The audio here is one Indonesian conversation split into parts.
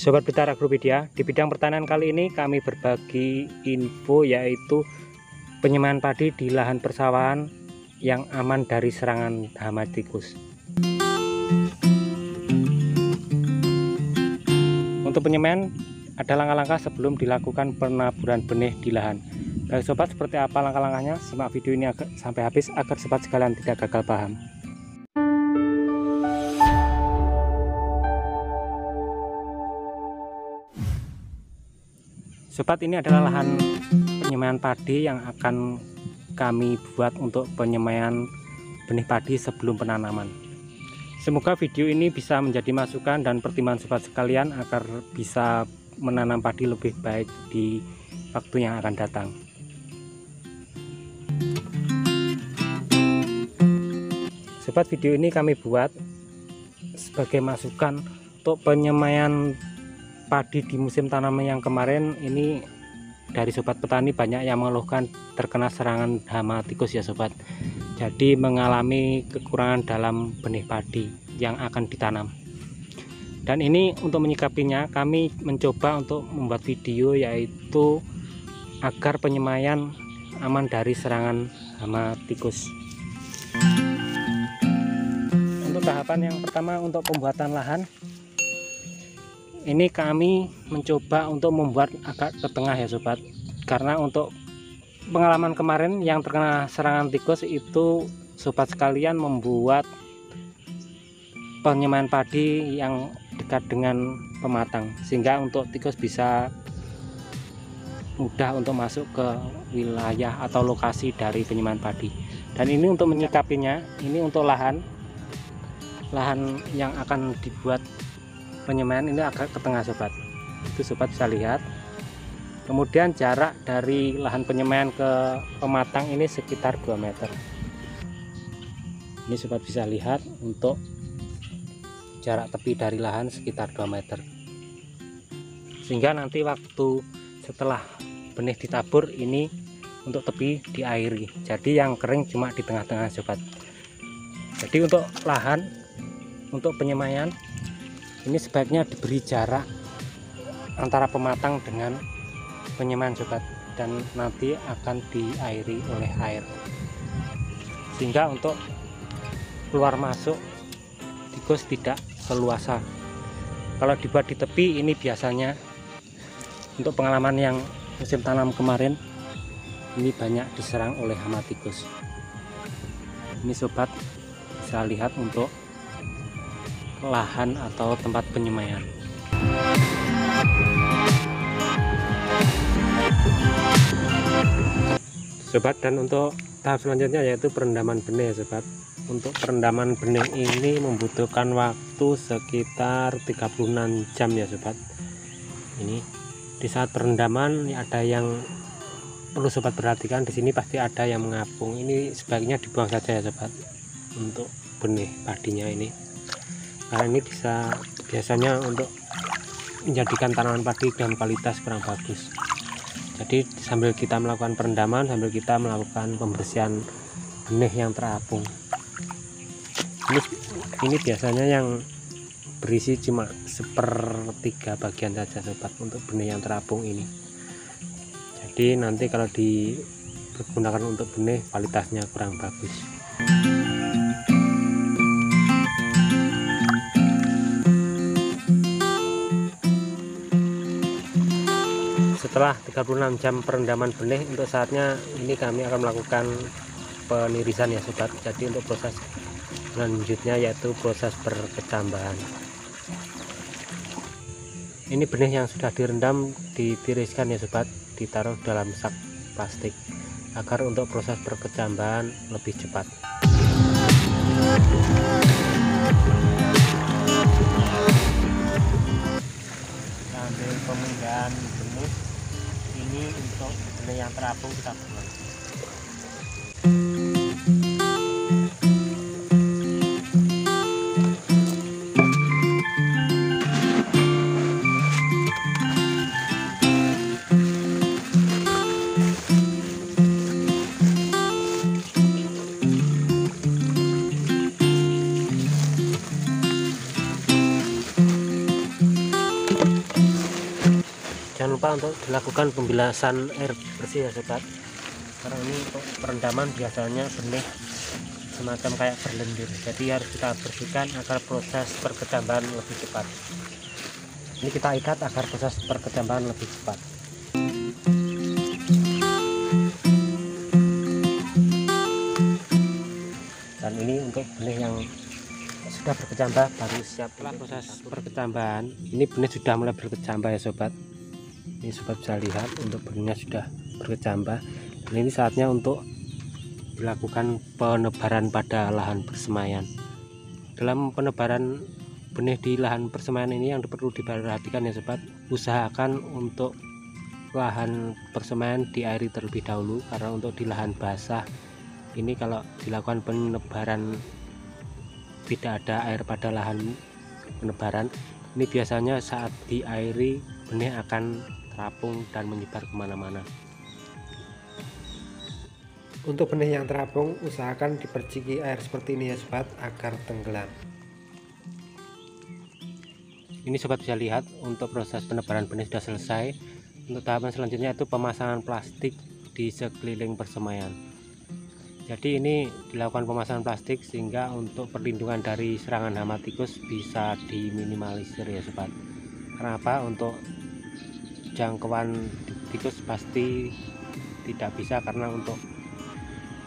Sobat Betara Agropedia, di bidang pertanian kali ini kami berbagi info yaitu penyemaian padi di lahan persawahan yang aman dari serangan hama tikus. Untuk penyemaian ada langkah-langkah sebelum dilakukan penaburan benih di lahan. Baik sobat, seperti apa langkah-langkahnya? Simak video ini sampai habis agar sobat sekalian tidak gagal paham. Sobat, ini adalah lahan penyemaian padi yang akan kami buat untuk penyemaian benih padi sebelum penanaman. Semoga video ini bisa menjadi masukan dan pertimbangan sobat sekalian agar bisa menanam padi lebih baik di waktu yang akan datang. Sobat, video ini kami buat sebagai masukan untuk penyemaian padi di musim tanaman yang kemarin. Ini dari sobat petani banyak yang mengeluhkan terkena serangan hama tikus ya sobat, jadi mengalami kekurangan dalam benih padi yang akan ditanam. Dan ini untuk menyikapinya kami mencoba untuk membuat video yaitu agar penyemaian aman dari serangan hama tikus. Untuk tahapan yang pertama, untuk pembuatan lahan ini kami mencoba untuk membuat agak ke tengah ya sobat, karena untuk pengalaman kemarin yang terkena serangan tikus itu sobat sekalian membuat penyemaian padi yang dekat dengan pematang, sehingga untuk tikus bisa mudah untuk masuk ke wilayah atau lokasi dari penyemaian padi. Dan ini untuk menyikapinya, ini untuk lahan yang akan dibuat penyemaian ini agak ke tengah sobat, itu sobat bisa lihat. Kemudian jarak dari lahan penyemaian ke pematang ini sekitar 2 meter. Ini sobat bisa lihat untuk jarak tepi dari lahan sekitar 2 meter, sehingga nanti waktu setelah benih ditabur ini untuk tepi diairi, jadi yang kering cuma di tengah-tengah sobat. Jadi untuk lahan untuk penyemaian ini sebaiknya diberi jarak antara pematang dengan penyemaian sobat, dan nanti akan diairi oleh air, sehingga untuk keluar masuk tikus tidak leluasa. Kalau dibuat di tepi ini biasanya untuk pengalaman yang musim tanam kemarin ini banyak diserang oleh hama tikus. Ini sobat bisa lihat untuk lahan atau tempat penyemaian. Sobat, dan untuk tahap selanjutnya yaitu perendaman benih ya sobat. Untuk perendaman benih ini membutuhkan waktu sekitar 36 jam ya sobat. Ini di saat perendaman ada yang perlu sobat perhatikan, di sini pasti ada yang mengapung. Ini sebaiknya dibuang saja ya sobat untuk benih padinya ini, karena ini biasanya untuk menjadikan tanaman padi dengan kualitas kurang bagus. Jadi sambil kita melakukan perendaman, sambil kita melakukan pembersihan benih yang terapung. Ini biasanya yang berisi cuma 1/3 bagian saja sobat untuk benih yang terapung ini. Jadi nanti kalau digunakan untuk benih kualitasnya kurang bagus. Setelah 36 jam perendaman benih, untuk saatnya ini kami akan melakukan penirisan ya sobat. Jadi untuk proses selanjutnya yaitu proses berkecambahan. Ini benih yang sudah direndam ditiriskan ya sobat, ditaruh dalam sak plastik agar untuk proses berkecambahan lebih cepat. Sambil pemindahan benih ini untuk benih yang terapung kita buang. lupa untuk dilakukan pembilasan air bersih ya sobat, karena ini untuk perendaman biasanya benih semacam kayak berlendir, jadi harus kita bersihkan agar proses perkecambahan lebih cepat. Ini kita ikat agar proses perkecambahan lebih cepat. Dan ini untuk benih yang sudah berkecambah baru siap. Setelah proses perkecambahan, ini benih sudah mulai berkecambah ya sobat. Ini sobat bisa lihat untuk benihnya sudah berkecambah, dan ini saatnya untuk dilakukan penebaran pada lahan persemaian. Dalam penebaran benih di lahan persemaian ini yang perlu diperhatikan ya sobat, usahakan untuk lahan persemaian diairi terlebih dahulu, karena untuk di lahan basah ini kalau dilakukan penebaran tidak ada air pada lahan penebaran, ini biasanya saat diairi benih akan terapung dan menyebar kemana-mana. Untuk benih yang terapung, usahakan diperciki air seperti ini ya sobat, agar tenggelam. Ini sobat bisa lihat untuk proses penebaran benih sudah selesai. Untuk tahapan selanjutnya itu pemasangan plastik di sekeliling persemaian. Jadi ini dilakukan pemasangan plastik sehingga untuk perlindungan dari serangan hama tikus bisa diminimalisir ya sobat. Karena apa? Untuk jangkauan tikus pasti tidak bisa, karena untuk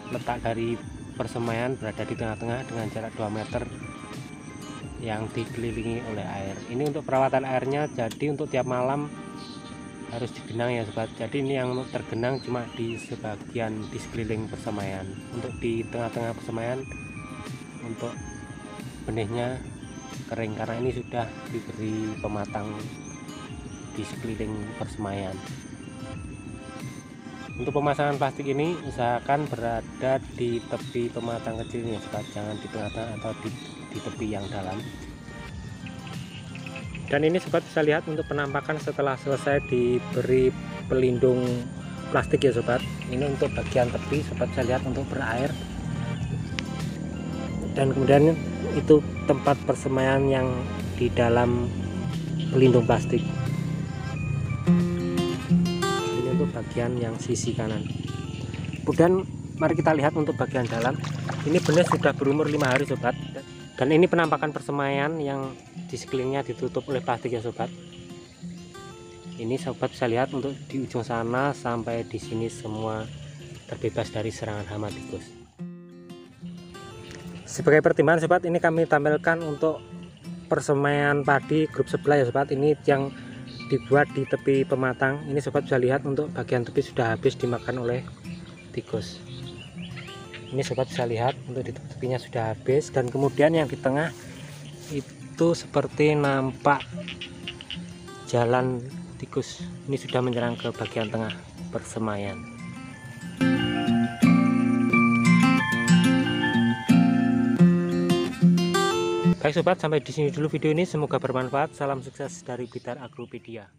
letak dari persemaian berada di tengah-tengah dengan jarak 2 meter yang dikelilingi oleh air. Ini untuk perawatan airnya, jadi untuk tiap malam harus digenang ya sobat. Jadi ini yang tergenang cuma di sebagian di sekeliling persemaian. Untuk di tengah-tengah persemaian untuk benihnya kering, karena ini sudah diberi pematang di sekeliling persemaian. Untuk pemasangan plastik ini usahakan berada di tepi pematang kecil ya sobat, jangan di tengah-tengah atau di tepi yang dalam. Dan ini sobat bisa lihat untuk penampakan setelah selesai diberi pelindung plastik ya sobat. Ini untuk bagian tepi sobat bisa lihat untuk berair, dan kemudian itu tempat persemaian yang di dalam pelindung plastik. Ini untuk bagian yang sisi kanan. Kemudian mari kita lihat untuk bagian dalam. Ini benih sudah berumur 5 hari sobat, dan ini penampakan persemaian yang di sekelilingnya ditutup oleh plastik ya sobat. Ini sobat bisa lihat untuk di ujung sana sampai di sini semua terbebas dari serangan hama tikus. Sebagai pertimbangan sobat, ini kami tampilkan untuk persemaian padi grup sebelah ya sobat. Ini yang dibuat di tepi pematang. Ini sobat bisa lihat untuk bagian tepi sudah habis dimakan oleh tikus. Ini sobat bisa lihat untuk di tepinya sudah habis, dan kemudian yang di tengah itu seperti nampak jalan tikus. Ini sudah menyerang ke bagian tengah persemaian. Baik sobat, sampai di sini dulu video ini, semoga bermanfaat. Salam sukses dari Blitar Agropedia.